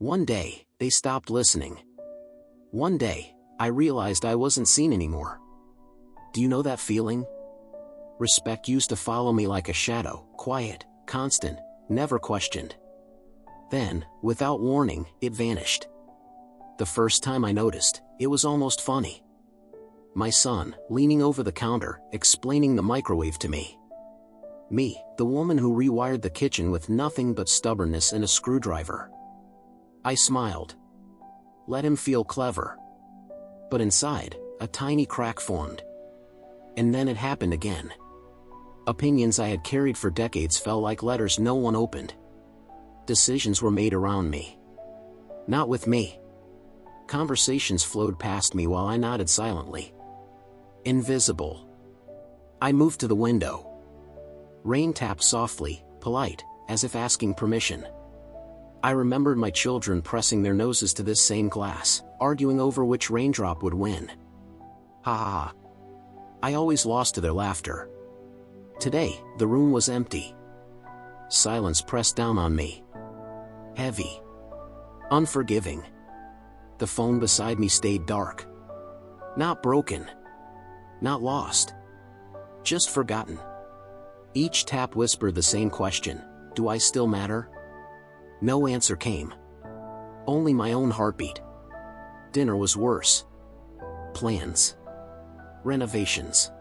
One day, they stopped listening. One day, I realized I wasn't seen anymore. Do you know that feeling? Respect used to follow me like a shadow, quiet, constant, never questioned. Then, without warning, it vanished. The first time I noticed, it was almost funny. My son, leaning over the counter, explaining the microwave to me. Me, the woman who rewired the kitchen with nothing but stubbornness and a screwdriver. I smiled. Let him feel clever. But inside, a tiny crack formed. And then it happened again. Opinions I had carried for decades fell like letters no one opened. Decisions were made around me. Not with me. Conversations flowed past me while I nodded silently. Invisible. I moved to the window. Rain tapped softly, polite, as if asking permission. I remembered my children pressing their noses to this same glass, arguing over which raindrop would win. Ha ha ha. I always lost to their laughter. Today, the room was empty. Silence pressed down on me. Heavy. Unforgiving. The phone beside me stayed dark. Not broken. Not lost. Just forgotten. Each tap whispered the same question: do I still matter? No answer came. Only my own heartbeat. Dinner was worse. Plans. Renovations.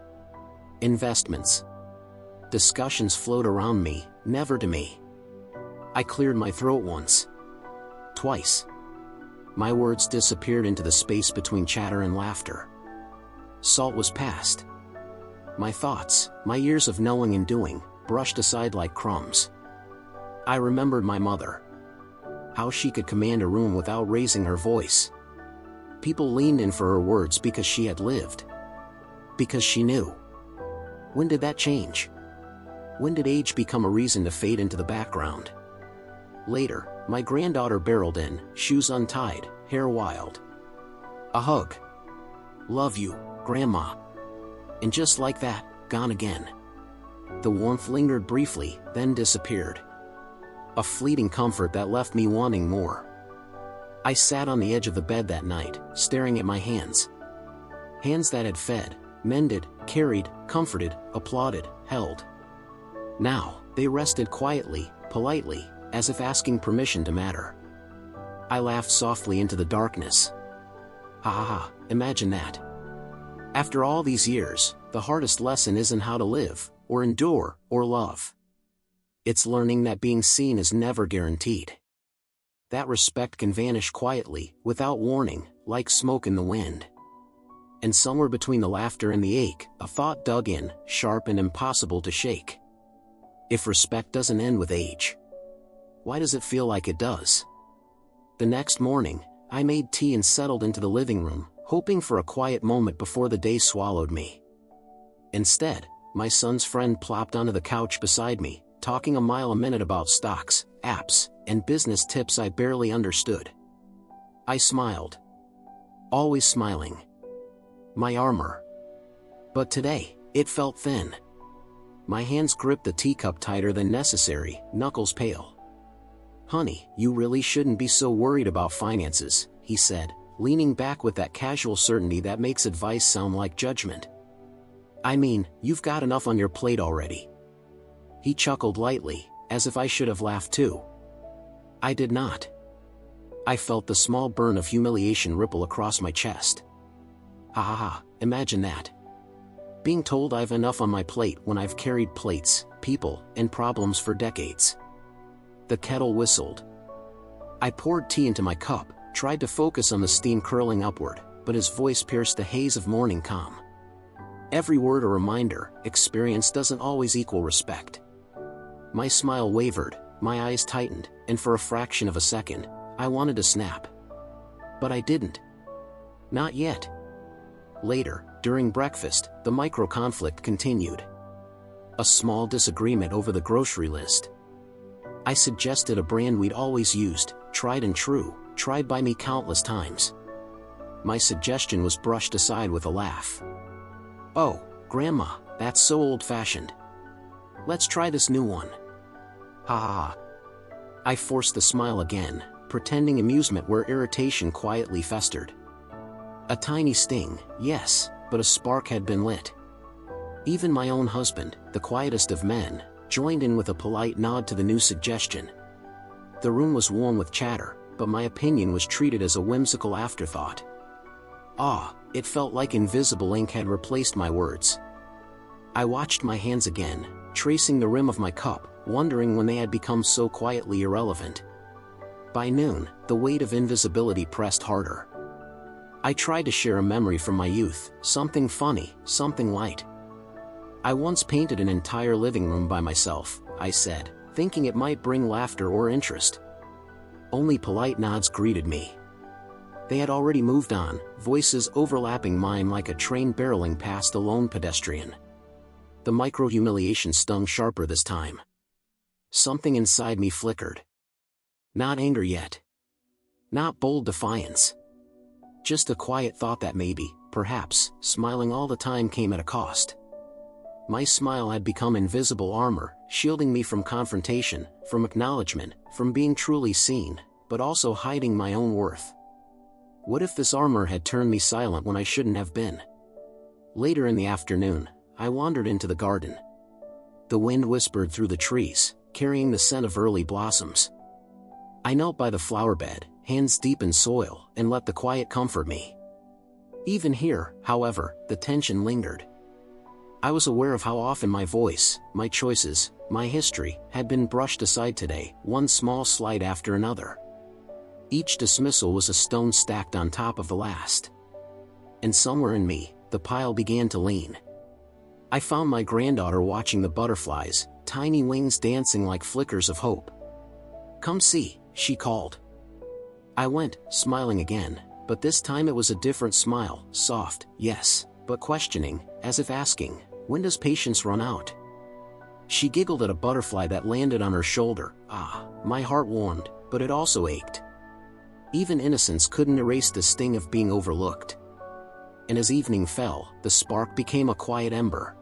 Investments. Discussions flowed around me, never to me. I cleared my throat once. Twice. My words disappeared into the space between chatter and laughter. Salt was past. My thoughts, my years of knowing and doing, brushed aside like crumbs. I remembered my mother. How she could command a room without raising her voice. People leaned in for her words because she had lived. Because she knew. When did that change? When did age become a reason to fade into the background? Later, my granddaughter barreled in, shoes untied, hair wild. A hug. Love you, Grandma. And just like that, gone again. The warmth lingered briefly, then disappeared. A fleeting comfort that left me wanting more. I sat on the edge of the bed that night, staring at my hands. Hands that had fed, mended, carried, comforted, applauded, held. Now, they rested quietly, politely, as if asking permission to matter. I laughed softly into the darkness. Ha ha ha, imagine that. After all these years, the hardest lesson isn't how to live, or endure, or love. It's learning that being seen is never guaranteed. That respect can vanish quietly, without warning, like smoke in the wind. And somewhere between the laughter and the ache, a thought dug in, sharp and impossible to shake. If respect doesn't end with age, why does it feel like it does? The next morning, I made tea and settled into the living room, hoping for a quiet moment before the day swallowed me. Instead, my son's friend plopped onto the couch beside me, talking a mile a minute about stocks, apps, and business tips I barely understood. I smiled. Always smiling. My armor. But today, it felt thin. My hands gripped the teacup tighter than necessary, knuckles pale. Honey, you really shouldn't be so worried about finances, he said, leaning back with that casual certainty that makes advice sound like judgment. I mean, you've got enough on your plate already. He chuckled lightly, as if I should have laughed too. I did not. I felt the small burn of humiliation ripple across my chest. Ha ha ha, imagine that. Being told I've enough on my plate when I've carried plates, people, and problems for decades. The kettle whistled. I poured tea into my cup, tried to focus on the steam curling upward, but his voice pierced the haze of morning calm. Every word a reminder, experience doesn't always equal respect. My smile wavered, my eyes tightened, and for a fraction of a second, I wanted to snap. But I didn't. Not yet. Later, during breakfast, the micro-conflict continued. A small disagreement over the grocery list. I suggested a brand we'd always used, tried and true, tried by me countless times. My suggestion was brushed aside with a laugh. Oh, Grandma, that's so old-fashioned. Let's try this new one. Ha ha ha. I forced the smile again, pretending amusement where irritation quietly festered. A tiny sting, yes, but a spark had been lit. Even my own husband, the quietest of men, joined in with a polite nod to the new suggestion. The room was warm with chatter, but my opinion was treated as a whimsical afterthought. It felt like invisible ink had replaced my words. I watched my hands again, tracing the rim of my cup, wondering when they had become so quietly irrelevant. By noon, the weight of invisibility pressed harder. I tried to share a memory from my youth, something funny, something light. I once painted an entire living room by myself, I said, thinking it might bring laughter or interest. Only polite nods greeted me. They had already moved on, voices overlapping mine like a train barreling past a lone pedestrian. The micro-humiliation stung sharper this time. Something inside me flickered. Not anger yet. Not bold defiance. Just a quiet thought that maybe, perhaps, smiling all the time came at a cost. My smile had become invisible armor, shielding me from confrontation, from acknowledgement, from being truly seen, but also hiding my own worth. What if this armor had turned me silent when I shouldn't have been? Later in the afternoon, I wandered into the garden. The wind whispered through the trees, carrying the scent of early blossoms. I knelt by the flower bed, hands deep in soil, and let the quiet comfort me. Even here, however, the tension lingered. I was aware of how often my voice, my choices, my history, had been brushed aside today, one small slight after another. Each dismissal was a stone stacked on top of the last. And somewhere in me, the pile began to lean. I found my granddaughter watching the butterflies, tiny wings dancing like flickers of hope. "Come see," she called. I went, smiling again, but this time it was a different smile, soft, yes, but questioning, as if asking, when does patience run out? She giggled at a butterfly that landed on her shoulder. My heart warmed, but it also ached. Even innocence couldn't erase the sting of being overlooked. And as evening fell, the spark became a quiet ember.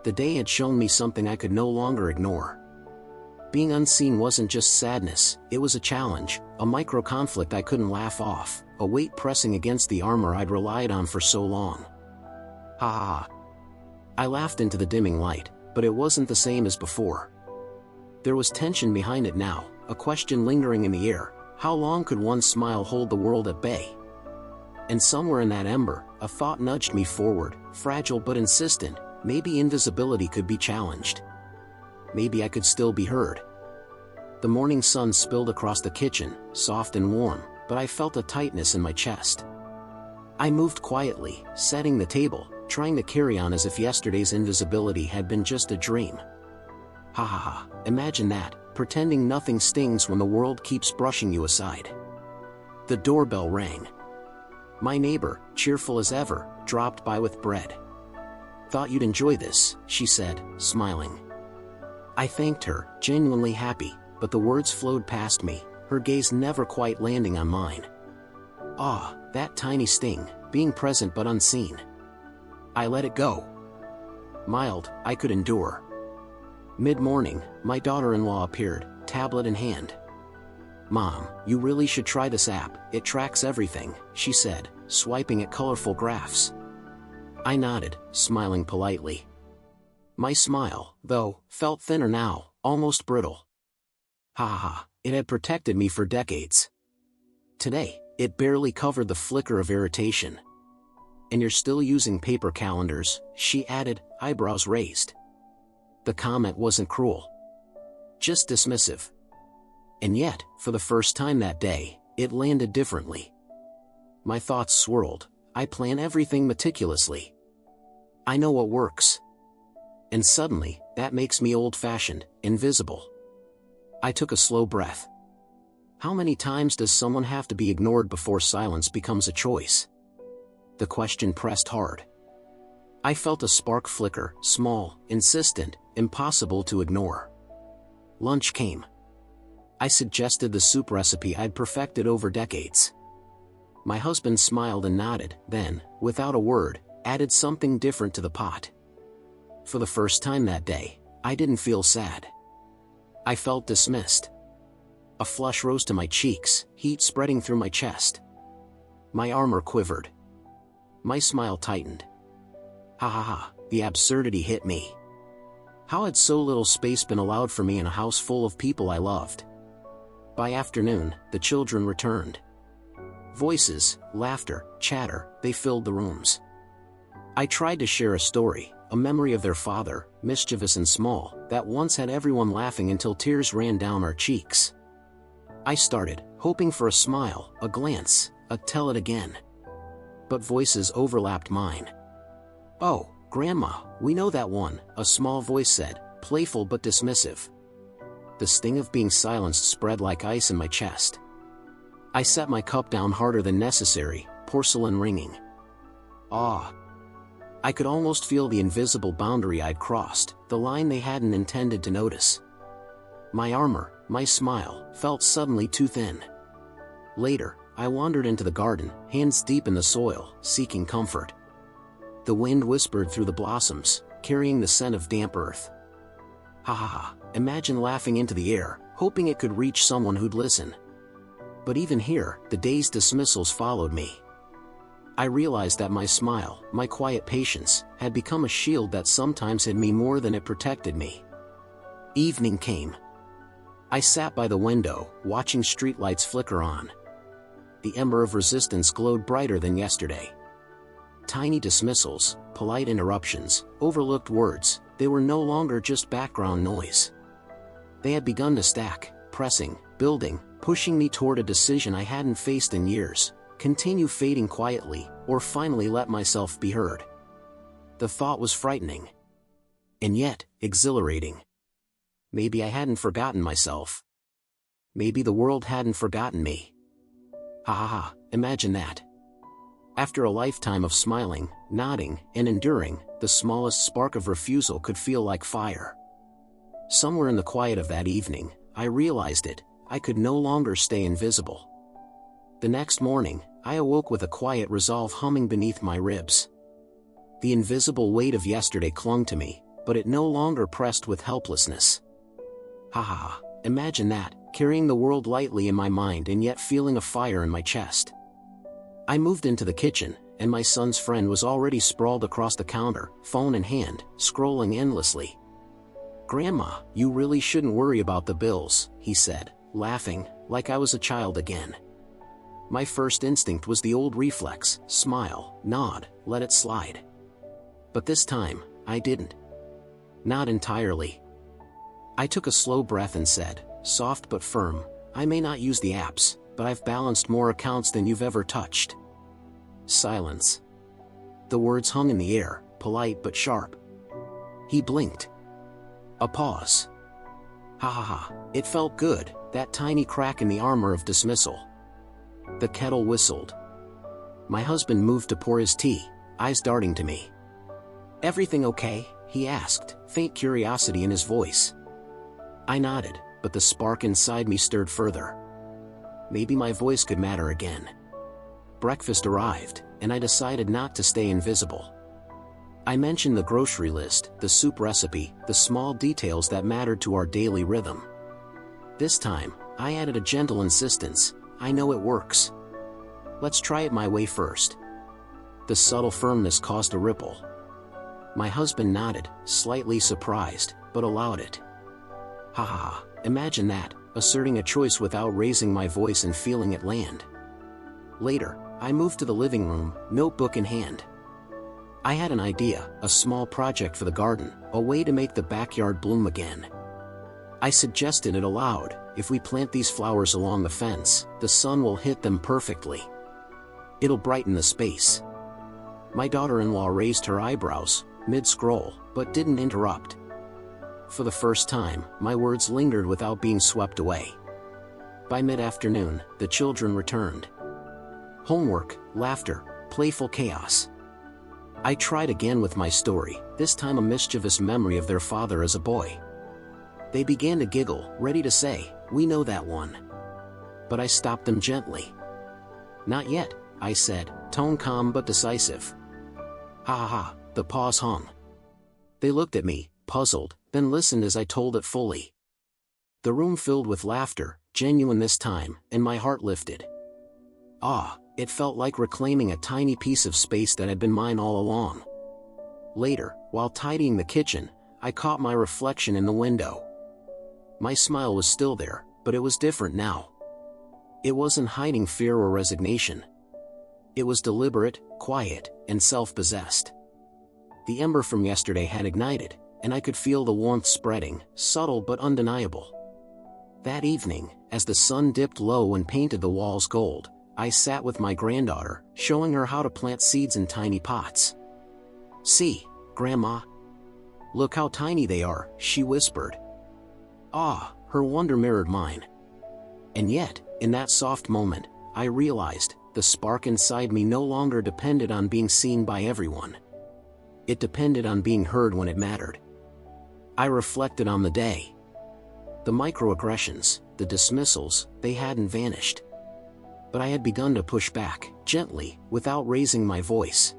The day had shown me something I could no longer ignore. Being unseen wasn't just sadness, it was a challenge, a micro-conflict I couldn't laugh off, a weight pressing against the armor I'd relied on for so long. Ha ha ha. I laughed into the dimming light, but it wasn't the same as before. There was tension behind it now, a question lingering in the air. How long could one smile hold the world at bay? And somewhere in that ember, a thought nudged me forward, fragile but insistent. Maybe invisibility could be challenged. Maybe I could still be heard. The morning sun spilled across the kitchen, soft and warm, but I felt a tightness in my chest. I moved quietly, setting the table, trying to carry on as if yesterday's invisibility had been just a dream. Ha ha ha, imagine that, pretending nothing stings when the world keeps brushing you aside. The doorbell rang. My neighbor, cheerful as ever, dropped by with bread. "Thought you'd enjoy this," she said, smiling. I thanked her, genuinely happy, but the words flowed past me, her gaze never quite landing on mine. That tiny sting, being present but unseen. I let it go. Mild, I could endure. Mid-morning, my daughter-in-law appeared, tablet in hand. "Mom, you really should try this app, it tracks everything," she said, swiping at colorful graphs. I nodded, smiling politely. My smile, though, felt thinner now, almost brittle. Ha ha ha, it had protected me for decades. Today, it barely covered the flicker of irritation. "And you're still using paper calendars," she added, eyebrows raised. The comment wasn't cruel. Just dismissive. And yet, for the first time that day, it landed differently. My thoughts swirled. I plan everything meticulously. I know what works. And suddenly, that makes me old-fashioned, invisible. I took a slow breath. How many times does someone have to be ignored before silence becomes a choice? The question pressed hard. I felt a spark flicker, small, insistent, impossible to ignore. Lunch came. I suggested the soup recipe I'd perfected over decades. My husband smiled and nodded, then, without a word, added something different to the pot. For the first time that day, I didn't feel sad. I felt dismissed. A flush rose to my cheeks, heat spreading through my chest. My armor quivered. My smile tightened. Ha ha ha, the absurdity hit me. How had so little space been allowed for me in a house full of people I loved? By afternoon, the children returned. Voices, laughter, chatter, they filled the rooms. I tried to share a story, a memory of their father, mischievous and small, that once had everyone laughing until tears ran down our cheeks. I started, hoping for a smile, a glance, a tell it again. But voices overlapped mine. "Oh, Grandma, we know that one," a small voice said, playful but dismissive. The sting of being silenced spread like ice in my chest. I set my cup down harder than necessary, porcelain ringing. Ah! I could almost feel the invisible boundary I'd crossed, the line they hadn't intended to notice. My armor, my smile, felt suddenly too thin. Later, I wandered into the garden, hands deep in the soil, seeking comfort. The wind whispered through the blossoms, carrying the scent of damp earth. Ha ha ha, imagine laughing into the air, hoping it could reach someone who'd listen. But even here, the day's dismissals followed me. I realized that my smile, my quiet patience, had become a shield that sometimes hid me more than it protected me. Evening came. I sat by the window, watching streetlights flicker on. The ember of resistance glowed brighter than yesterday. Tiny dismissals, polite interruptions, overlooked words, they were no longer just background noise. They had begun to stack, pressing, building, pushing me toward a decision I hadn't faced in years: continue fading quietly, or finally let myself be heard. The thought was frightening. And yet, exhilarating. Maybe I hadn't forgotten myself. Maybe the world hadn't forgotten me. Ha ha ha, imagine that. After a lifetime of smiling, nodding, and enduring, the smallest spark of refusal could feel like fire. Somewhere in the quiet of that evening, I realized it: I could no longer stay invisible. The next morning, I awoke with a quiet resolve humming beneath my ribs. The invisible weight of yesterday clung to me, but it no longer pressed with helplessness. Ha ha ha, imagine that, carrying the world lightly in my mind and yet feeling a fire in my chest. I moved into the kitchen, and my son's friend was already sprawled across the counter, phone in hand, scrolling endlessly. "Grandma, you really shouldn't worry about the bills," he said, laughing, like I was a child again. My first instinct was the old reflex: smile, nod, let it slide. But this time, I didn't. Not entirely. I took a slow breath and said, soft but firm, "I may not use the apps, but I've balanced more accounts than you've ever touched." Silence. The words hung in the air, polite but sharp. He blinked. A pause. Ha ha ha, it felt good, that tiny crack in the armor of dismissal. The kettle whistled. My husband moved to pour his tea, eyes darting to me. "Everything okay?" he asked, faint curiosity in his voice. I nodded, but the spark inside me stirred further. Maybe my voice could matter again. Breakfast arrived, and I decided not to stay invisible. I mentioned the grocery list, the soup recipe, the small details that mattered to our daily rhythm. This time, I added a gentle insistence: "I know it works. Let's try it my way first." The subtle firmness caused a ripple. My husband nodded, slightly surprised, but allowed it. Ha ha ha, imagine that, asserting a choice without raising my voice and feeling it land. Later, I moved to the living room, notebook in hand. I had an idea, a small project for the garden, a way to make the backyard bloom again. I suggested it aloud: "If we plant these flowers along the fence, the sun will hit them perfectly. It'll brighten the space." My daughter-in-law raised her eyebrows, mid-scroll, but didn't interrupt. For the first time, my words lingered without being swept away. By mid-afternoon, the children returned. Homework, laughter, playful chaos. I tried again with my story, this time a mischievous memory of their father as a boy. They began to giggle, ready to say, "We know that one." But I stopped them gently. "Not yet," I said, tone calm but decisive. Ha ha ha, the pause hung. They looked at me, puzzled, then listened as I told it fully. The room filled with laughter, genuine this time, and my heart lifted. Ah, it felt like reclaiming a tiny piece of space that had been mine all along. Later, while tidying the kitchen, I caught my reflection in the window. My smile was still there, but it was different now. It wasn't hiding fear or resignation. It was deliberate, quiet, and self-possessed. The ember from yesterday had ignited, and I could feel the warmth spreading, subtle but undeniable. That evening, as the sun dipped low and painted the walls gold, I sat with my granddaughter, showing her how to plant seeds in tiny pots. "See, Grandma. Look how tiny they are," she whispered. Ah, her wonder mirrored mine. And yet, in that soft moment, I realized the spark inside me no longer depended on being seen by everyone. It depended on being heard when it mattered. I reflected on the day. The microaggressions, the dismissals, they hadn't vanished. But I had begun to push back, gently, without raising my voice.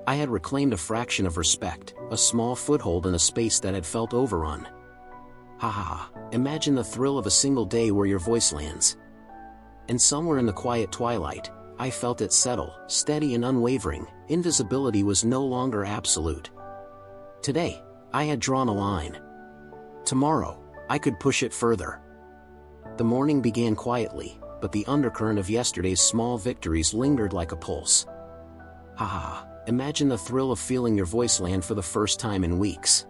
I had reclaimed a fraction of respect, a small foothold in a space that had felt overrun. Ha ha ha, imagine the thrill of a single day where your voice lands. And somewhere in the quiet twilight, I felt it settle, steady and unwavering. Invisibility was no longer absolute. Today, I had drawn a line. Tomorrow, I could push it further. The morning began quietly, but the undercurrent of yesterday's small victories lingered like a pulse. Ha ha ha, imagine the thrill of feeling your voice land for the first time in weeks.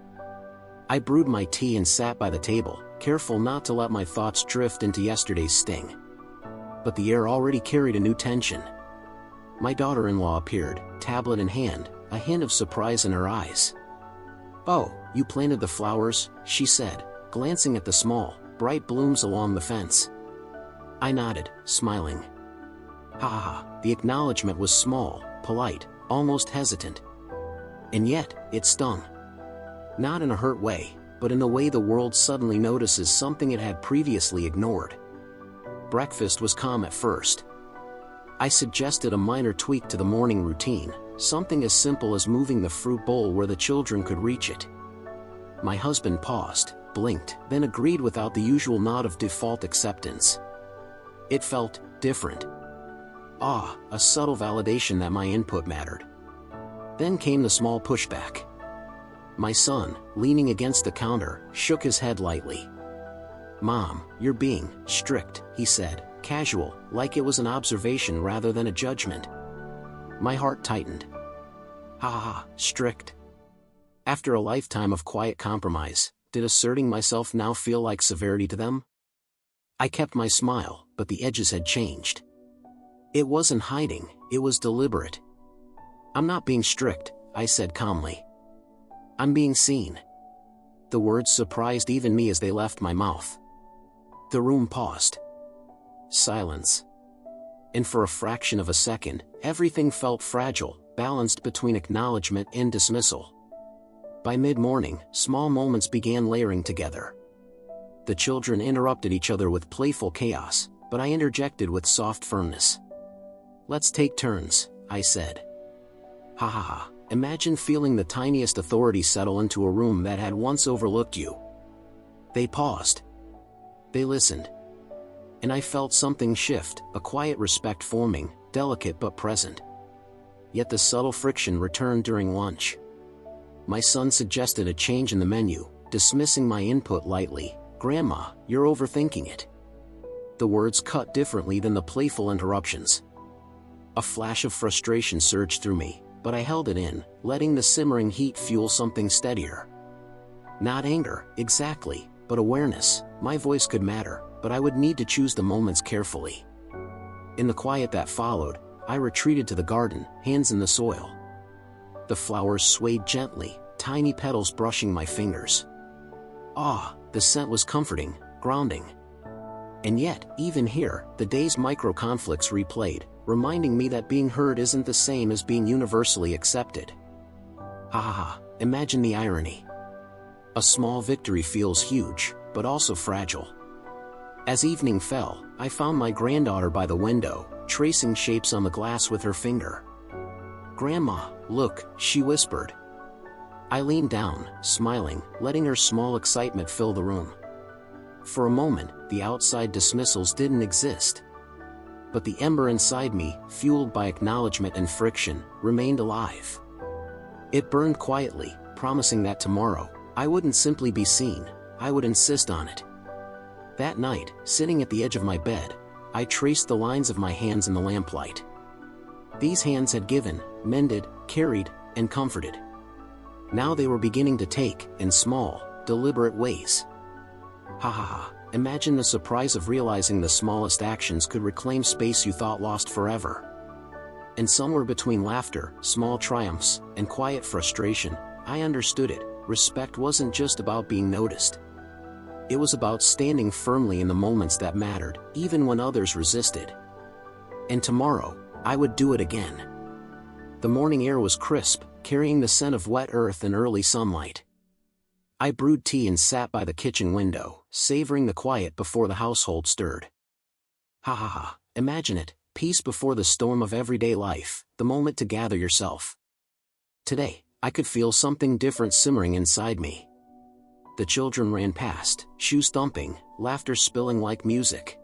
I brewed my tea and sat by the table, careful not to let my thoughts drift into yesterday's sting. But the air already carried a new tension. My daughter-in-law appeared, tablet in hand, a hint of surprise in her eyes. "Oh, you planted the flowers," she said, glancing at the small, bright blooms along the fence. I nodded, smiling. Ha ha ha, the acknowledgement was small, polite, almost hesitant. And yet, it stung. Not in a hurt way, but in the way the world suddenly notices something it had previously ignored. Breakfast was calm at first. I suggested a minor tweak to the morning routine, something as simple as moving the fruit bowl where the children could reach it. My husband paused, blinked, then agreed without the usual nod of default acceptance. It felt different. Ah, a subtle validation that my input mattered. Then came the small pushback. My son, leaning against the counter, shook his head lightly. "Mom, you're being strict," he said, casual, like it was an observation rather than a judgment. My heart tightened. Ha ha ha, strict. After a lifetime of quiet compromise, did asserting myself now feel like severity to them? I kept my smile, but the edges had changed. It wasn't hiding, it was deliberate. "I'm not being strict," I said calmly. "I'm being seen." The words surprised even me as they left my mouth. The room paused. Silence. And for a fraction of a second, everything felt fragile, balanced between acknowledgement and dismissal. By mid-morning, small moments began layering together. The children interrupted each other with playful chaos, but I interjected with soft firmness. "Let's take turns," I said. Ha ha ha, imagine feeling the tiniest authority settle into a room that had once overlooked you. They paused. They listened. And I felt something shift, a quiet respect forming, delicate but present. Yet the subtle friction returned during lunch. My son suggested a change in the menu, dismissing my input lightly. "Grandma, you're overthinking it." The words cut differently than the playful interruptions. A flash of frustration surged through me, but I held it in, letting the simmering heat fuel something steadier. Not anger, exactly, but awareness. My voice could matter, but I would need to choose the moments carefully. In the quiet that followed, I retreated to the garden, hands in the soil. The flowers swayed gently, tiny petals brushing my fingers. Ah, the scent was comforting, grounding. And yet, even here, the day's micro-conflicts replayed, reminding me that being heard isn't the same as being universally accepted. Ha ha ha, imagine the irony. A small victory feels huge, but also fragile. As evening fell, I found my granddaughter by the window, tracing shapes on the glass with her finger. "Grandma, look," she whispered. I leaned down, smiling, letting her small excitement fill the room. For a moment, the outside dismissals didn't exist. But the ember inside me, fueled by acknowledgement and friction, remained alive. It burned quietly, promising that tomorrow, I wouldn't simply be seen, I would insist on it. That night, sitting at the edge of my bed, I traced the lines of my hands in the lamplight. These hands had given, mended, carried, and comforted. Now they were beginning to take, in small, deliberate ways. Ha ha ha, imagine the surprise of realizing the smallest actions could reclaim space you thought lost forever. And somewhere between laughter, small triumphs, and quiet frustration, I understood it. Respect wasn't just about being noticed. It was about standing firmly in the moments that mattered, even when others resisted. And tomorrow, I would do it again. The morning air was crisp, carrying the scent of wet earth and early sunlight. I brewed tea and sat by the kitchen window, savoring the quiet before the household stirred. Ha ha ha, imagine it, peace before the storm of everyday life, the moment to gather yourself. Today, I could feel something different simmering inside me. The children ran past, shoes thumping, laughter spilling like music.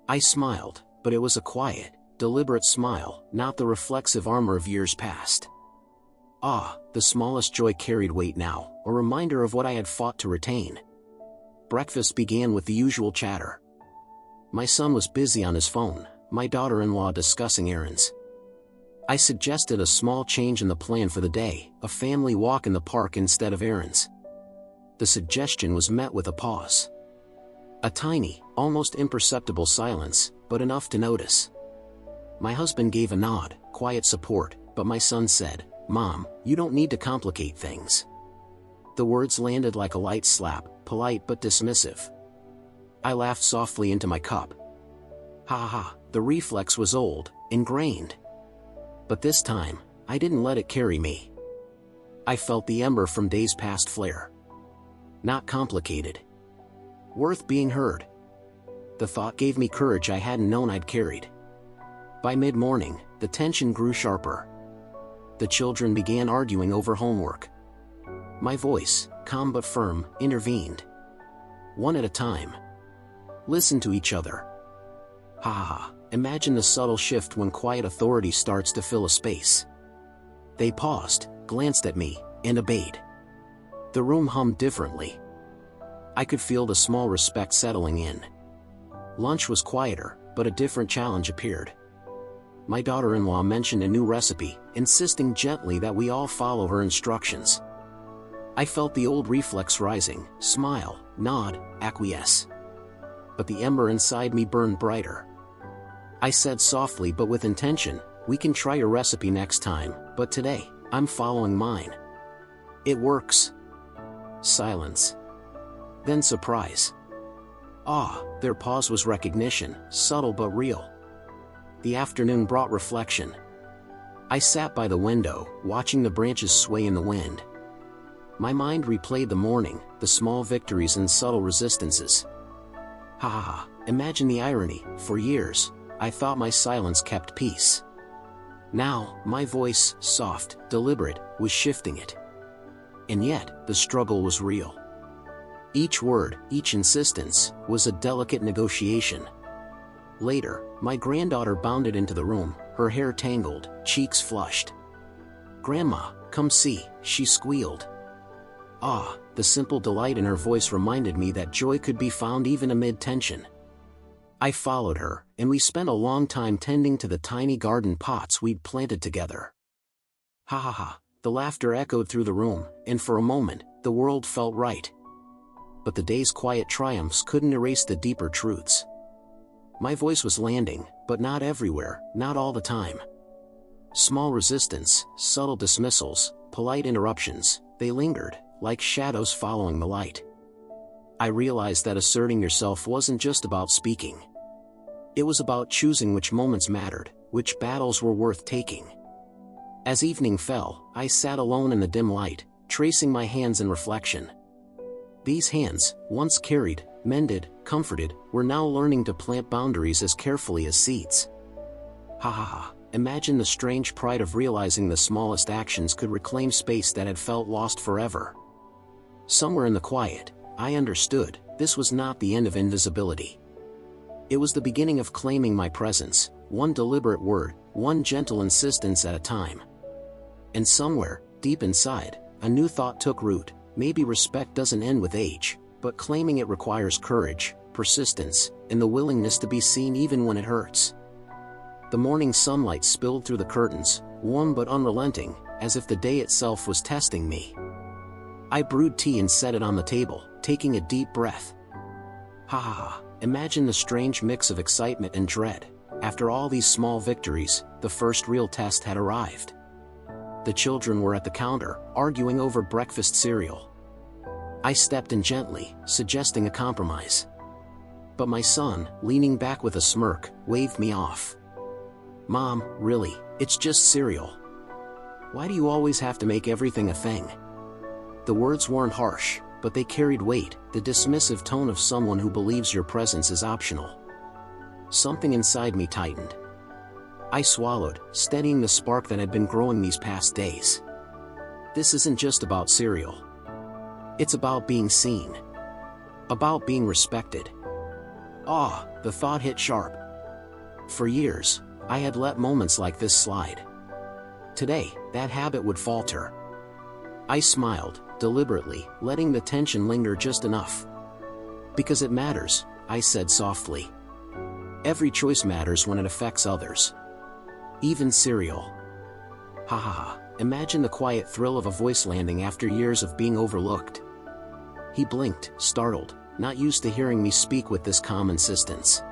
I smiled, but it was a quiet, deliberate smile, not the reflexive armor of years past. Ah, the smallest joy carried weight now, a reminder of what I had fought to retain. Breakfast began with the usual chatter. My son was busy on his phone, my daughter-in-law discussing errands. I suggested a small change in the plan for the day, a family walk in the park instead of errands. The suggestion was met with a pause. A tiny, almost imperceptible silence, but enough to notice. My husband gave a nod, quiet support, but my son said, "Mom, you don't need to complicate things." The words landed like a light slap, polite but dismissive. I laughed softly into my cup. Ha ha ha, the reflex was old, ingrained. But this time, I didn't let it carry me. I felt the ember from days past flare. Not complicated. Worth being heard. The thought gave me courage I hadn't known I'd carried. By mid-morning, the tension grew sharper. The children began arguing over homework. My voice, calm but firm, intervened. One at a time. Listen to each other. Ha ha ha, imagine the subtle shift when quiet authority starts to fill a space. They paused, glanced at me, and obeyed. The room hummed differently. I could feel the small respect settling in. Lunch was quieter, but a different challenge appeared. My daughter-in-law mentioned a new recipe, insisting gently that we all follow her instructions. I felt the old reflex rising, smile, nod, acquiesce. But the ember inside me burned brighter. I said softly but with intention, "We can try your recipe next time, but today, I'm following mine." "It works." Silence. Then surprise. Ah, their pause was recognition, subtle but real. The afternoon brought reflection. I sat by the window, watching the branches sway in the wind. My mind replayed the morning, the small victories and subtle resistances. Ha ha ha, imagine the irony. For years, I thought my silence kept peace. Now, my voice, soft, deliberate, was shifting it. And yet, the struggle was real. Each word, each insistence, was a delicate negotiation. Later, my granddaughter bounded into the room, her hair tangled, cheeks flushed. "Grandma, come see," she squealed. Ah, the simple delight in her voice reminded me that joy could be found even amid tension. I followed her, and we spent a long time tending to the tiny garden pots we'd planted together. Ha ha ha, the laughter echoed through the room, and for a moment, the world felt right. But the day's quiet triumphs couldn't erase the deeper truths. My voice was landing, but not everywhere, not all the time. Small resistance, subtle dismissals, polite interruptions, they lingered, like shadows following the light. I realized that asserting yourself wasn't just about speaking. It was about choosing which moments mattered, which battles were worth taking. As evening fell, I sat alone in the dim light, tracing my hands in reflection. These hands, once carried, mended, comforted, were now learning to plant boundaries as carefully as seeds. Ha ha ha, imagine the strange pride of realizing the smallest actions could reclaim space that had felt lost forever. Somewhere in the quiet, I understood, this was not the end of invisibility. It was the beginning of claiming my presence, one deliberate word, one gentle insistence at a time. And somewhere, deep inside, a new thought took root: maybe respect doesn't end with age, but claiming it requires courage, persistence, and the willingness to be seen even when it hurts. The morning sunlight spilled through the curtains, warm but unrelenting, as if the day itself was testing me. I brewed tea and set it on the table, taking a deep breath. Ha ha ha, imagine the strange mix of excitement and dread. After all these small victories, the first real test had arrived. The children were at the counter, arguing over breakfast cereal. I stepped in gently, suggesting a compromise. But my son, leaning back with a smirk, waved me off. "Mom, really, it's just cereal. Why do you always have to make everything a thing?" The words weren't harsh, but they carried weight, the dismissive tone of someone who believes your presence is optional. Something inside me tightened. I swallowed, steadying the spark that had been growing these past days. This isn't just about cereal. It's about being seen. About being respected. Ah, the thought hit sharp. For years, I had let moments like this slide. Today, that habit would falter. I smiled, deliberately, letting the tension linger just enough. "Because it matters," I said softly. "Every choice matters when it affects others. Even cereal." Ha ha ha, imagine the quiet thrill of a voice landing after years of being overlooked. He blinked, startled, not used to hearing me speak with this calm insistence.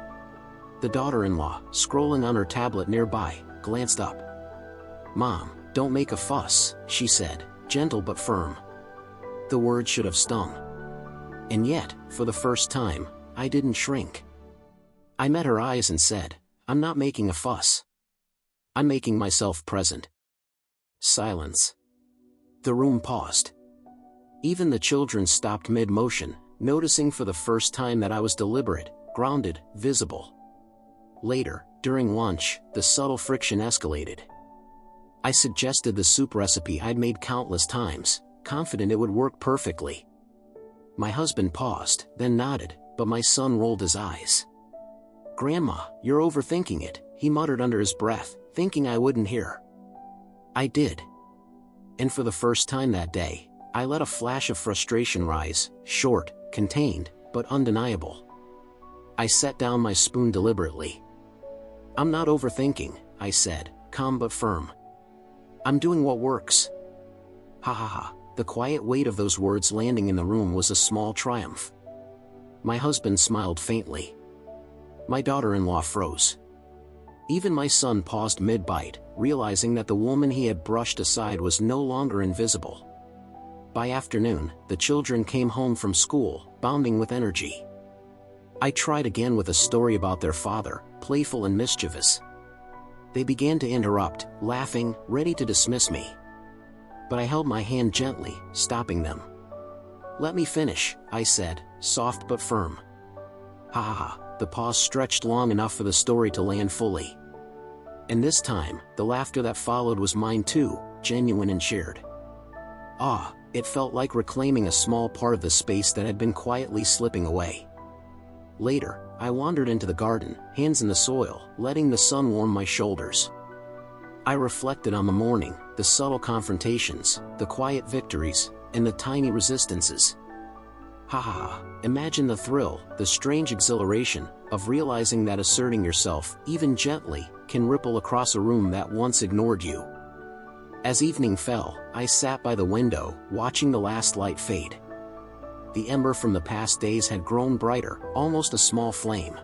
The daughter-in-law, scrolling on her tablet nearby, glanced up. "Mom, don't make a fuss," she said, gentle but firm. The word should have stung. And yet, for the first time, I didn't shrink. I met her eyes and said, "I'm not making a fuss. I'm making myself present." Silence. The room paused. Even the children stopped mid-motion, noticing for the first time that I was deliberate, grounded, visible. Later, during lunch, the subtle friction escalated. I suggested the soup recipe I'd made countless times, confident it would work perfectly. My husband paused, then nodded, but my son rolled his eyes. "Grandma, you're overthinking it," he muttered under his breath, thinking I wouldn't hear. I did. And for the first time that day, I let a flash of frustration rise, short, contained, but undeniable. I set down my spoon deliberately. "I'm not overthinking," I said, calm but firm. "I'm doing what works." Ha ha ha, the quiet weight of those words landing in the room was a small triumph. My husband smiled faintly. My daughter-in-law froze. Even my son paused mid-bite, realizing that the woman he had brushed aside was no longer invisible. By afternoon, the children came home from school, bounding with energy. I tried again with a story about their father, playful and mischievous. They began to interrupt, laughing, ready to dismiss me. But I held my hand gently, stopping them. "Let me finish," I said, soft but firm. Ha ha ha, the pause stretched long enough for the story to land fully. And this time, the laughter that followed was mine too, genuine and shared. Ah, it felt like reclaiming a small part of the space that had been quietly slipping away. Later, I wandered into the garden, hands in the soil, letting the sun warm my shoulders. I reflected on the morning, the subtle confrontations, the quiet victories, and the tiny resistances. Ha ha ha, imagine the thrill, the strange exhilaration, of realizing that asserting yourself, even gently, can ripple across a room that once ignored you. As evening fell, I sat by the window, watching the last light fade. The ember from the past days had grown brighter, almost a small flame.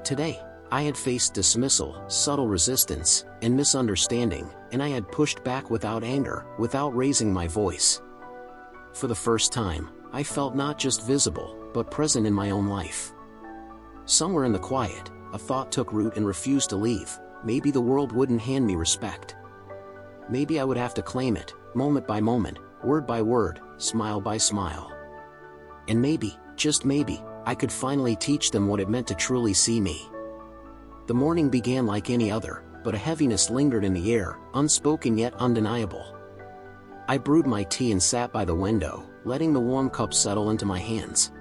Today, I had faced dismissal, subtle resistance, and misunderstanding, and I had pushed back without anger, without raising my voice. For the first time, I felt not just visible, but present in my own life. Somewhere in the quiet, a thought took root and refused to leave. Maybe the world wouldn't hand me respect. Maybe I would have to claim it, moment by moment, word by word, smile by smile. And maybe, just maybe, I could finally teach them what it meant to truly see me. The morning began like any other, but a heaviness lingered in the air, unspoken yet undeniable. I brewed my tea and sat by the window, letting the warm cup settle into my hands.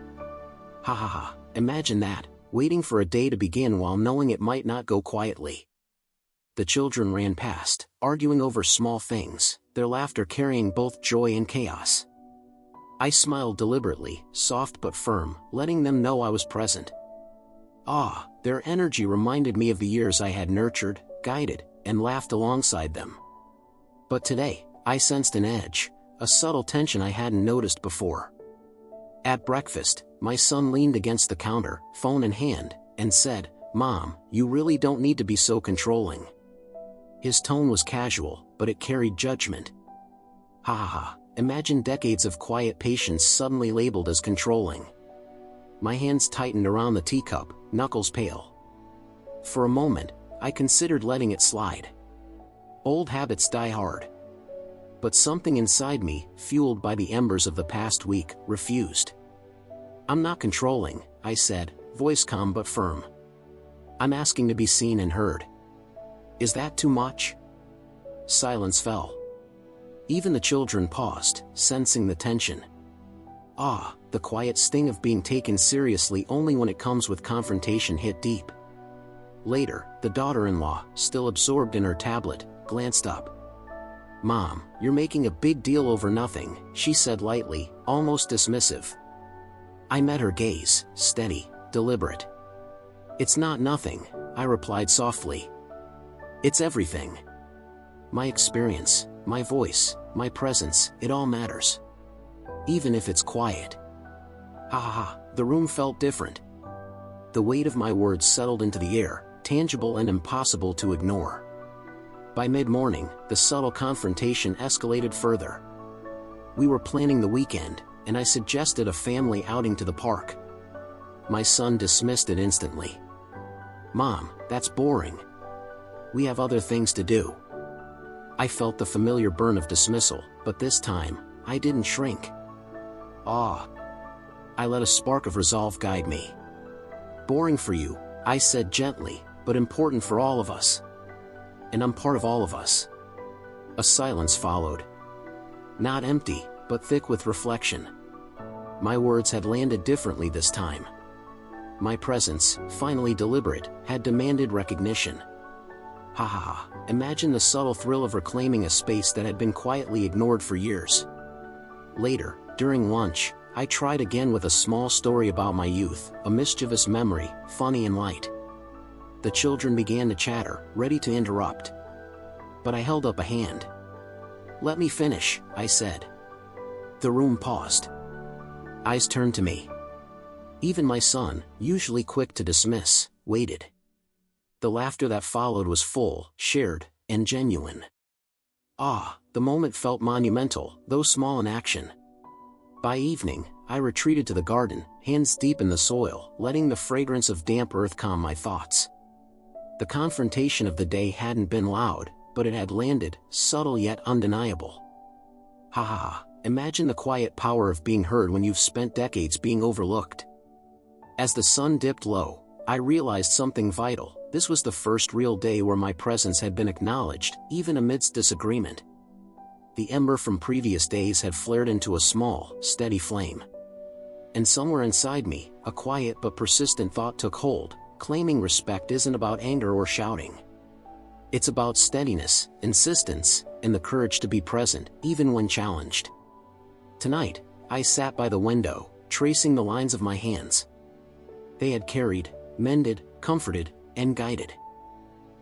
Ha ha ha, imagine that, waiting for a day to begin while knowing it might not go quietly. The children ran past, arguing over small things, their laughter carrying both joy and chaos. I smiled deliberately, soft but firm, letting them know I was present. Their energy reminded me of the years I had nurtured, guided, and laughed alongside them. But today, I sensed an edge, a subtle tension I hadn't noticed before. At breakfast, my son leaned against the counter, phone in hand, and said, "Mom, you really don't need to be so controlling." His tone was casual, but it carried judgment. Ha ha ha, imagine decades of quiet patience suddenly labeled as controlling. My hands tightened around the teacup, knuckles pale. For a moment, I considered letting it slide. Old habits die hard. But something inside me, fueled by the embers of the past week, refused. "I'm not controlling," I said, voice calm but firm. "I'm asking to be seen and heard." "Is that too much?" Silence fell. Even the children paused, sensing the tension. The quiet sting of being taken seriously only when it comes with confrontation hit deep. Later, the daughter-in-law, still absorbed in her tablet, glanced up. "Mom, you're making a big deal over nothing," she said lightly, almost dismissive. I met her gaze, steady, deliberate. "It's not nothing," I replied softly. "It's everything. My experience, my voice, my presence, it all matters. Even if it's quiet." Ha ha ha, the room felt different. The weight of my words settled into the air, tangible and impossible to ignore. By mid-morning, the subtle confrontation escalated further. We were planning the weekend, and I suggested a family outing to the park. My son dismissed it instantly. "Mom, that's boring. We have other things to do." I felt the familiar burn of dismissal, but this time, I didn't shrink. I let a spark of resolve guide me. "Boring for you," I said gently, "but important for all of us. And I'm part of all of us." A silence followed. Not empty, but thick with reflection. My words had landed differently this time. My presence, finally deliberate, had demanded recognition. Ha ha ha, imagine the subtle thrill of reclaiming a space that had been quietly ignored for years. Later, during lunch, I tried again with a small story about my youth, a mischievous memory, funny and light. The children began to chatter, ready to interrupt. But I held up a hand. "Let me finish," I said. The room paused. Eyes turned to me. Even my son, usually quick to dismiss, waited. The laughter that followed was full, shared, and genuine. The moment felt monumental, though small in action. By evening, I retreated to the garden, hands deep in the soil, letting the fragrance of damp earth calm my thoughts. The confrontation of the day hadn't been loud, but it had landed, subtle yet undeniable. Ha ha ha, imagine the quiet power of being heard when you've spent decades being overlooked. As the sun dipped low, I realized something vital. This was the first real day where my presence had been acknowledged, even amidst disagreement. The ember from previous days had flared into a small, steady flame. And somewhere inside me, a quiet but persistent thought took hold, claiming respect isn't about anger or shouting. It's about steadiness, insistence, and the courage to be present, even when challenged. Tonight, I sat by the window, tracing the lines of my hands. They had carried, mended, comforted, and guided.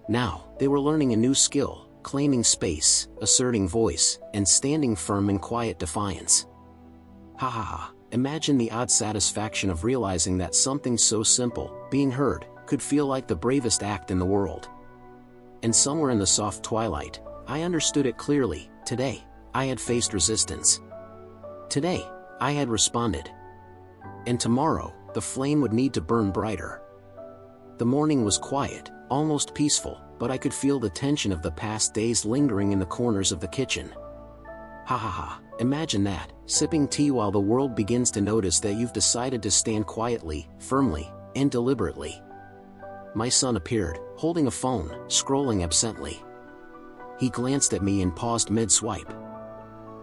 Now, they were learning a new skill, claiming space, asserting voice, and standing firm in quiet defiance. Ha ha ha, imagine the odd satisfaction of realizing that something so simple, being heard, could feel like the bravest act in the world. And somewhere in the soft twilight, I understood it clearly. Today, I had faced resistance. Today, I had responded. And tomorrow, the flame would need to burn brighter. The morning was quiet, almost peaceful, but I could feel the tension of the past days lingering in the corners of the kitchen. Ha ha ha, imagine that, sipping tea while the world begins to notice that you've decided to stand quietly, firmly, and deliberately. My son appeared, holding a phone, scrolling absently. He glanced at me and paused mid-swipe.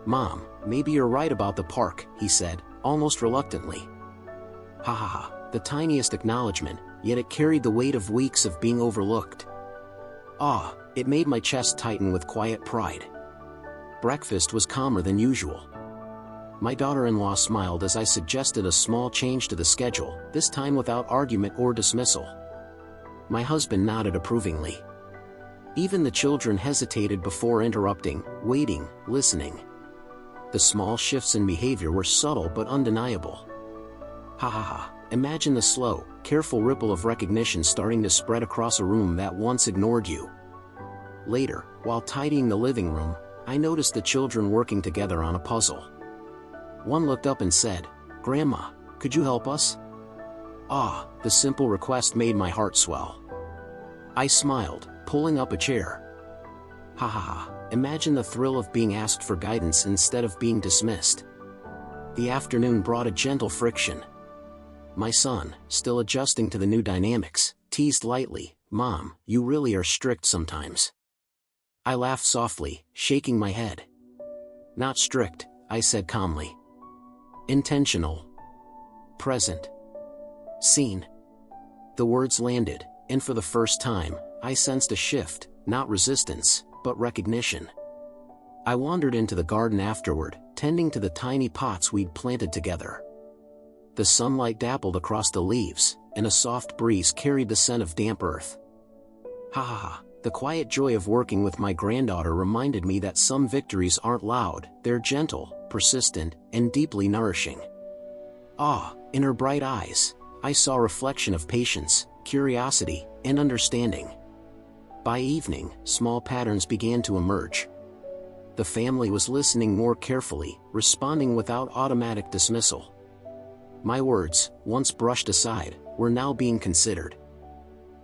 "Mom, maybe you're right about the park," he said, almost reluctantly. Ha ha ha, the tiniest acknowledgement, yet it carried the weight of weeks of being overlooked. Ah, it made my chest tighten with quiet pride. Breakfast was calmer than usual. My daughter-in-law smiled as I suggested a small change to the schedule, this time without argument or dismissal. My husband nodded approvingly. Even the children hesitated before interrupting, waiting, listening. The small shifts in behavior were subtle but undeniable. Ha ha ha, imagine the slow, careful ripple of recognition starting to spread across a room that once ignored you. Later, while tidying the living room, I noticed the children working together on a puzzle. One looked up and said, "Grandma, could you help us?" Ah, the simple request made my heart swell. I smiled, pulling up a chair. Ha ha ha, imagine the thrill of being asked for guidance instead of being dismissed. The afternoon brought a gentle friction. My son, still adjusting to the new dynamics, teased lightly, "Mom, you really are strict sometimes." I laughed softly, shaking my head. "Not strict," I said calmly. "Intentional. Present. Seen." The words landed, and for the first time, I sensed a shift, not resistance, but recognition. I wandered into the garden afterward, tending to the tiny pots we'd planted together. The sunlight dappled across the leaves, and a soft breeze carried the scent of damp earth. Ha ha ha, the quiet joy of working with my granddaughter reminded me that some victories aren't loud, they're gentle, persistent, and deeply nourishing. Ah, in her bright eyes, I saw a reflection of patience, curiosity, and understanding. By evening, small patterns began to emerge. The family was listening more carefully, responding without automatic dismissal. My words, once brushed aside, were now being considered.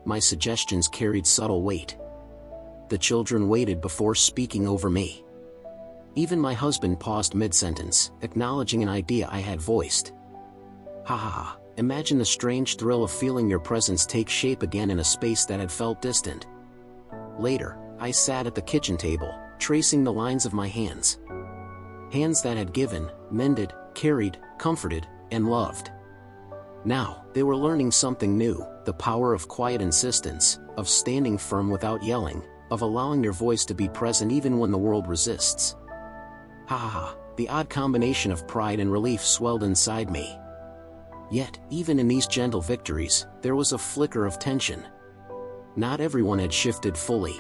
My suggestions carried subtle weight. The children waited before speaking over me. Even my husband paused mid-sentence, acknowledging an idea I had voiced. Ha ha ha, imagine the strange thrill of feeling your presence take shape again in a space that had felt distant. Later, I sat at the kitchen table, tracing the lines of my hands. Hands that had given, mended, carried, comforted, and loved. Now, they were learning something new, the power of quiet insistence, of standing firm without yelling, of allowing your voice to be present even when the world resists. Ha ha ha, the odd combination of pride and relief swelled inside me. Yet, even in these gentle victories, there was a flicker of tension. Not everyone had shifted fully.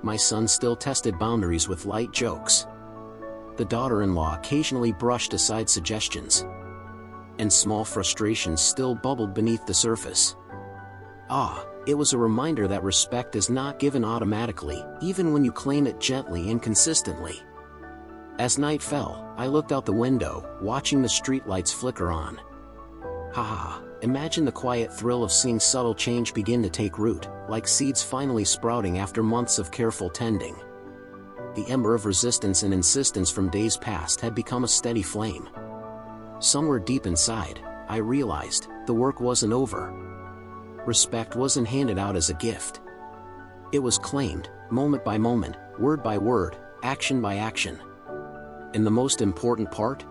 My son still tested boundaries with light jokes. The daughter-in-law occasionally brushed aside suggestions. And small frustrations still bubbled beneath the surface. Ah, it was a reminder that respect is not given automatically, even when you claim it gently and consistently. As night fell, I looked out the window, watching the streetlights flicker on. Ha ha ha, imagine the quiet thrill of seeing subtle change begin to take root, like seeds finally sprouting after months of careful tending. The ember of resistance and insistence from days past had become a steady flame. Somewhere deep inside, I realized, the work wasn't over. Respect wasn't handed out as a gift. It was claimed, moment by moment, word by word, action by action. And the most important part?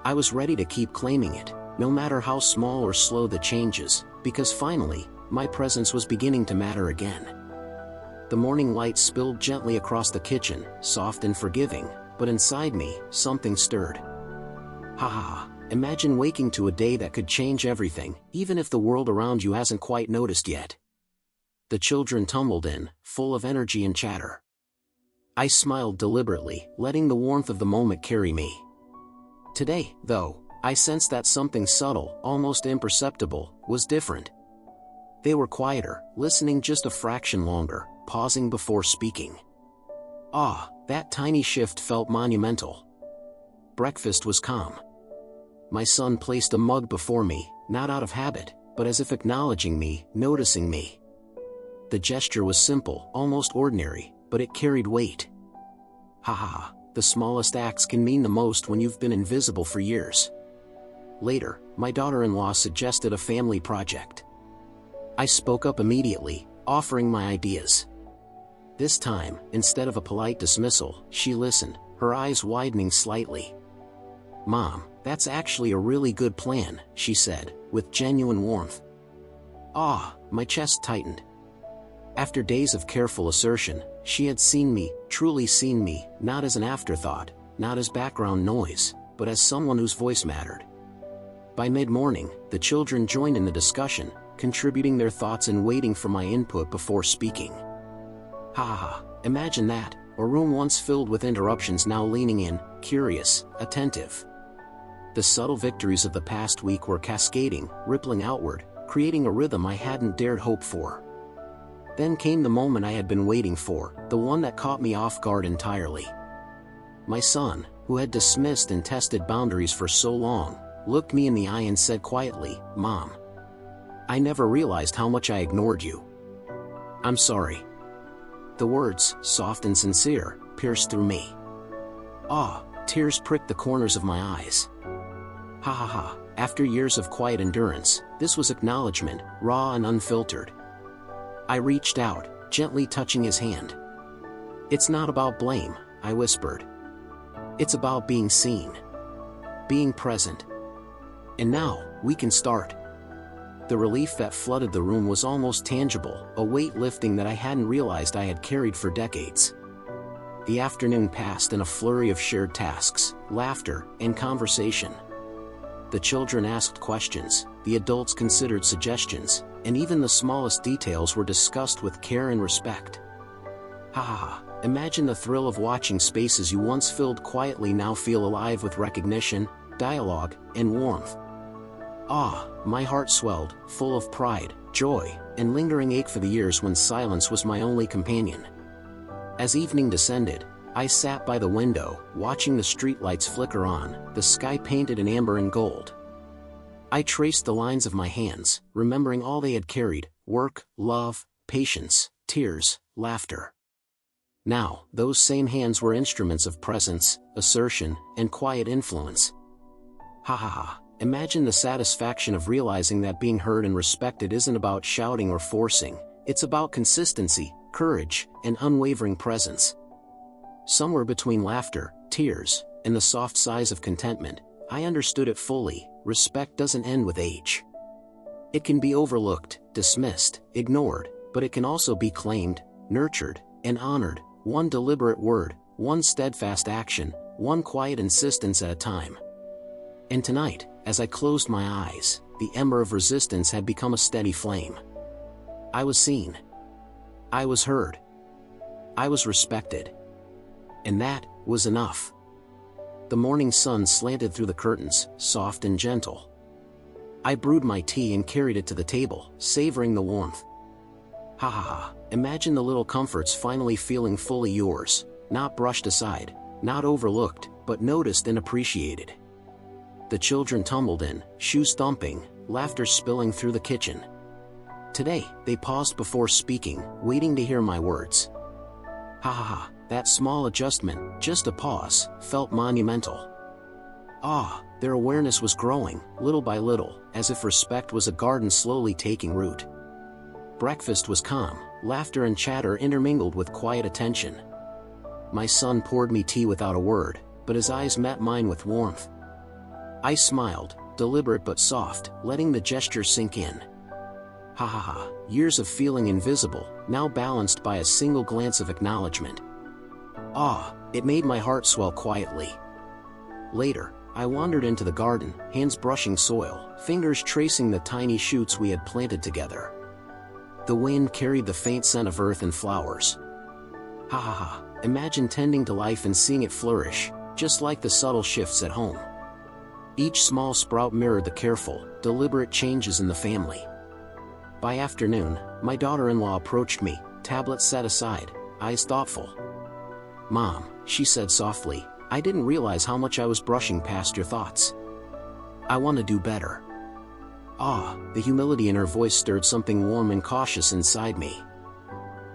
I was ready to keep claiming it, no matter how small or slow the changes, because finally, my presence was beginning to matter again. The morning light spilled gently across the kitchen, soft and forgiving, but inside me, something stirred. Ha ha ha, imagine waking to a day that could change everything, even if the world around you hasn't quite noticed yet. The children tumbled in, full of energy and chatter. I smiled deliberately, letting the warmth of the moment carry me. Today, though, I sensed that something subtle, almost imperceptible, was different. They were quieter, listening just a fraction longer, pausing before speaking. Ah, that tiny shift felt monumental. Breakfast was calm. My son placed a mug before me, not out of habit, but as if acknowledging me, noticing me. The gesture was simple, almost ordinary, but it carried weight. Ha ha ha, the smallest acts can mean the most when you've been invisible for years. Later, my daughter-in-law suggested a family project. I spoke up immediately, offering my ideas. This time, instead of a polite dismissal, she listened, her eyes widening slightly. "Mom, that's actually a really good plan," she said, with genuine warmth. Ah, my chest tightened. After days of careful assertion, she had seen me, truly seen me, not as an afterthought, not as background noise, but as someone whose voice mattered. By mid-morning, the children joined in the discussion, contributing their thoughts and waiting for my input before speaking. Ha ha ha, imagine that, a room once filled with interruptions now leaning in, curious, attentive. The subtle victories of the past week were cascading, rippling outward, creating a rhythm I hadn't dared hope for. Then came the moment I had been waiting for, the one that caught me off guard entirely. My son, who had dismissed and tested boundaries for so long, looked me in the eye and said quietly, "Mom, I never realized how much I ignored you. I'm sorry." The words, soft and sincere, pierced through me. Tears pricked the corners of my eyes. Ha ha ha, after years of quiet endurance, this was acknowledgement, raw and unfiltered. I reached out, gently touching his hand. "It's not about blame," I whispered. "It's about being seen. Being present. And now, we can start." The relief that flooded the room was almost tangible, a weight lifting that I hadn't realized I had carried for decades. The afternoon passed in a flurry of shared tasks, laughter, and conversation. The children asked questions, the adults considered suggestions, and even the smallest details were discussed with care and respect. Ha ha ha, imagine the thrill of watching spaces you once filled quietly now feel alive with recognition, dialogue, and warmth. My heart swelled, full of pride, joy, and lingering ache for the years when silence was my only companion. As evening descended, I sat by the window, watching the streetlights flicker on, the sky painted in amber and gold. I traced the lines of my hands, remembering all they had carried: work, love, patience, tears, laughter. Now, those same hands were instruments of presence, assertion, and quiet influence. Ha ha ha. Imagine the satisfaction of realizing that being heard and respected isn't about shouting or forcing, it's about consistency, courage, and unwavering presence. Somewhere between laughter, tears, and the soft sighs of contentment, I understood it fully: respect doesn't end with age. It can be overlooked, dismissed, ignored, but it can also be claimed, nurtured, and honored, one deliberate word, one steadfast action, one quiet insistence at a time. And tonight, as I closed my eyes, the ember of resistance had become a steady flame. I was seen. I was heard. I was respected. And that was enough. The morning sun slanted through the curtains, soft and gentle. I brewed my tea and carried it to the table, savoring the warmth. Ha ha ha, imagine the little comforts finally feeling fully yours, not brushed aside, not overlooked, but noticed and appreciated. The children tumbled in, shoes thumping, laughter spilling through the kitchen. Today, they paused before speaking, waiting to hear my words. Ha ha ha, that small adjustment, just a pause, felt monumental. Their awareness was growing, little by little, as if respect was a garden slowly taking root. Breakfast was calm, laughter and chatter intermingled with quiet attention. My son poured me tea without a word, but his eyes met mine with warmth. I smiled, deliberate but soft, letting the gesture sink in. Ha ha ha, years of feeling invisible, now balanced by a single glance of acknowledgement. It made my heart swell quietly. Later, I wandered into the garden, hands brushing soil, fingers tracing the tiny shoots we had planted together. The wind carried the faint scent of earth and flowers. Ha ha ha, imagine tending to life and seeing it flourish, just like the subtle shifts at home. Each small sprout mirrored the careful, deliberate changes in the family. By afternoon, my daughter-in-law approached me, tablet set aside, eyes thoughtful. "Mom," she said softly, "I didn't realize how much I was brushing past your thoughts. I want to do better." The humility in her voice stirred something warm and cautious inside me.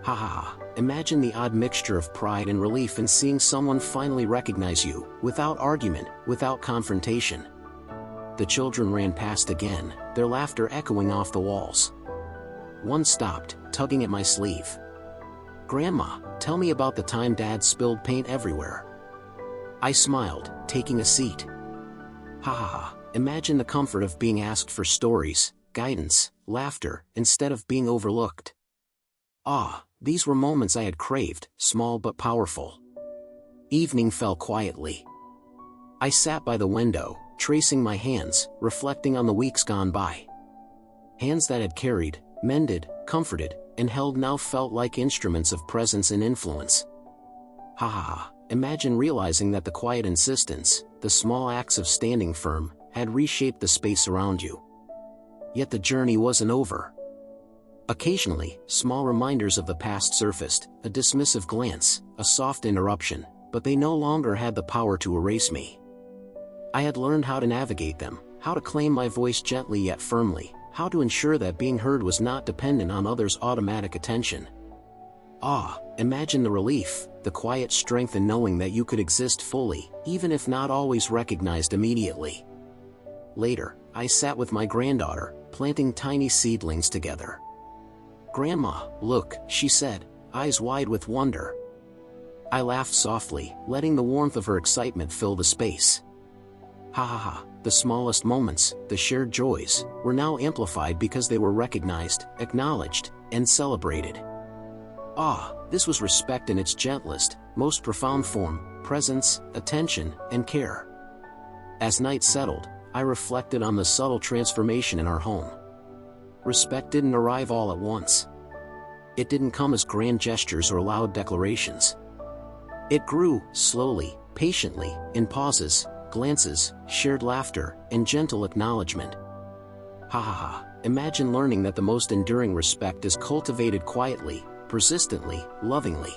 Ha ha ha, imagine the odd mixture of pride and relief in seeing someone finally recognize you, without argument, without confrontation. The children ran past again, their laughter echoing off the walls. One stopped, tugging at my sleeve. "Grandma, tell me about the time Dad spilled paint everywhere." I smiled, taking a seat. Ha ha ha. Imagine the comfort of being asked for stories, guidance, laughter, instead of being overlooked. Ah, these were moments I had craved, small but powerful. Evening fell quietly. I sat by the window, tracing my hands, reflecting on the weeks gone by. Hands that had carried, mended, comforted, and held now felt like instruments of presence and influence. Ha ha ha. Imagine realizing that the quiet insistence, the small acts of standing firm, had reshaped the space around you. Yet the journey wasn't over. Occasionally, small reminders of the past surfaced, a dismissive glance, a soft interruption, but they no longer had the power to erase me. I had learned how to navigate them, how to claim my voice gently yet firmly, how to ensure that being heard was not dependent on others' automatic attention. Ah, imagine the relief, the quiet strength in knowing that you could exist fully, even if not always recognized immediately. Later, I sat with my granddaughter, planting tiny seedlings together. "Grandma, look," she said, eyes wide with wonder. I laughed softly, letting the warmth of her excitement fill the space. Ha ha ha. The smallest moments, the shared joys, were now amplified because they were recognized, acknowledged, and celebrated. Ah, this was respect in its gentlest, most profound form, presence, attention, and care. As night settled, I reflected on the subtle transformation in our home. Respect didn't arrive all at once. It didn't come as grand gestures or loud declarations. It grew, slowly, patiently, in pauses, glances, shared laughter, and gentle acknowledgement. Ha ha ha. Imagine learning that the most enduring respect is cultivated quietly, persistently, lovingly.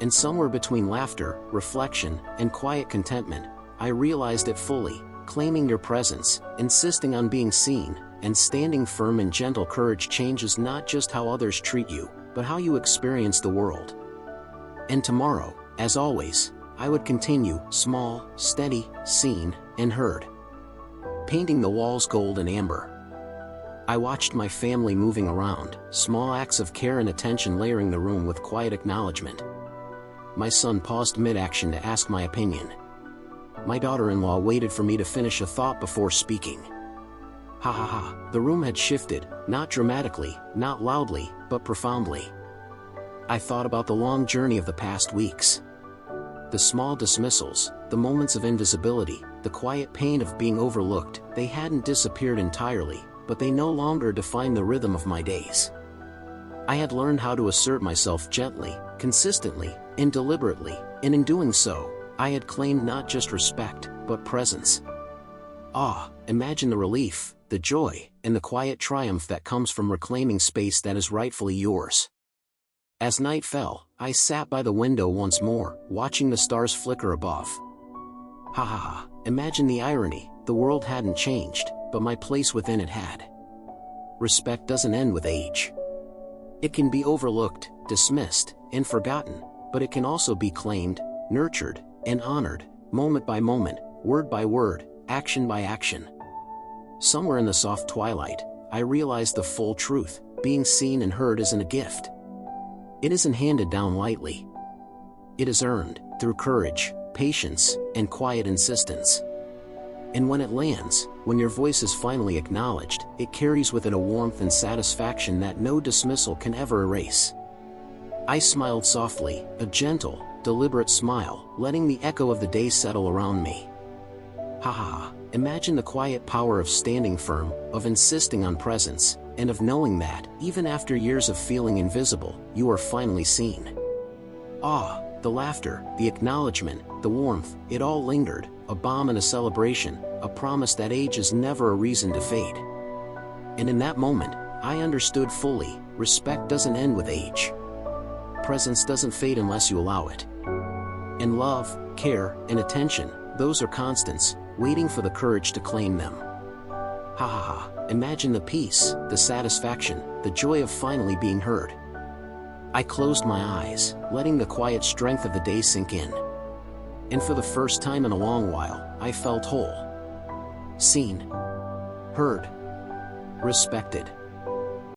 And somewhere between laughter, reflection, and quiet contentment, I realized it fully, claiming your presence, insisting on being seen, and standing firm in gentle courage changes not just how others treat you, but how you experience the world. And tomorrow, as always, I would continue, small, steady, seen, and heard. Painting the walls gold and amber. I watched my family moving around, small acts of care and attention layering the room with quiet acknowledgement. My son paused mid-action to ask my opinion. My daughter-in-law waited for me to finish a thought before speaking. Ha ha ha. The room had shifted, not dramatically, not loudly, but profoundly. I thought about the long journey of the past weeks. The small dismissals, the moments of invisibility, the quiet pain of being overlooked, they hadn't disappeared entirely, but they no longer defined the rhythm of my days. I had learned how to assert myself gently, consistently, and deliberately, and in doing so, I had claimed not just respect, but presence. Ah, imagine the relief, the joy, and the quiet triumph that comes from reclaiming space that is rightfully yours. As night fell, I sat by the window once more, watching the stars flicker above. Ha ha ha. Imagine the irony, the world hadn't changed, but my place within it had. Respect doesn't end with age. It can be overlooked, dismissed, and forgotten, but it can also be claimed, nurtured, and honored, moment by moment, word by word, action by action. Somewhere in the soft twilight, I realized the full truth: being seen and heard isn't a gift. It isn't handed down lightly. It is earned, through courage, patience, and quiet insistence. And when it lands, when your voice is finally acknowledged, it carries with it a warmth and satisfaction that no dismissal can ever erase. I smiled softly, a gentle, deliberate smile, letting the echo of the day settle around me. Ha ha ha. Imagine the quiet power of standing firm, of insisting on presence, and of knowing that, even after years of feeling invisible, you are finally seen. Ah, the laughter, the acknowledgement, the warmth, it all lingered, a balm and a celebration, a promise that age is never a reason to fade. And in that moment, I understood fully, respect doesn't end with age. Presence doesn't fade unless you allow it. And love, care, and attention, those are constants, waiting for the courage to claim them. Ha ha ha. Imagine the peace, the satisfaction, the joy of finally being heard. I closed my eyes, letting the quiet strength of the day sink in. And for the first time in a long while, I felt whole. Seen. Heard. Respected.